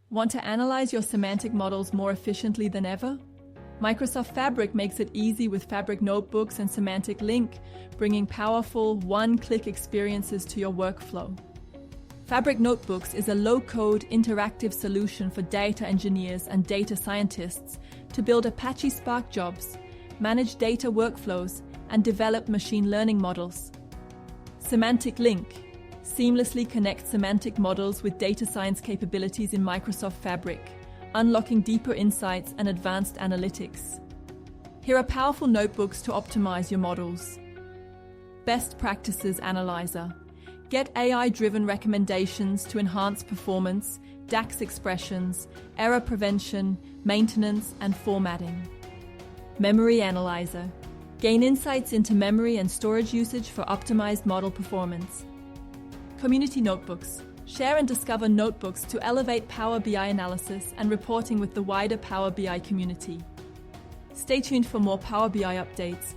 Want to analyze your semantic models more efficiently than ever? Microsoft Fabric makes it easy with Fabric Notebooks and Semantic Link, bringing powerful, one-click experiences to your workflow. Fabric Notebooks is a low-code, interactive solution for data engineers and data scientists to build Apache Spark jobs, manage data workflows, and develop machine learning models. Semantic Link seamlessly connects semantic models with data science capabilities in Microsoft Fabric, unlocking deeper insights and advanced analytics. Here are powerful notebooks to optimize your models. Best Practices Analyzer. Get AI-driven recommendations to enhance performance, DAX expressions, error prevention, maintenance, and formatting. Memory Analyzer. Gain insights into memory and storage usage for optimized model performance. Community Notebooks. Share and discover notebooks to elevate Power BI analysis and reporting with the wider Power BI community. Stay tuned for more Power BI updates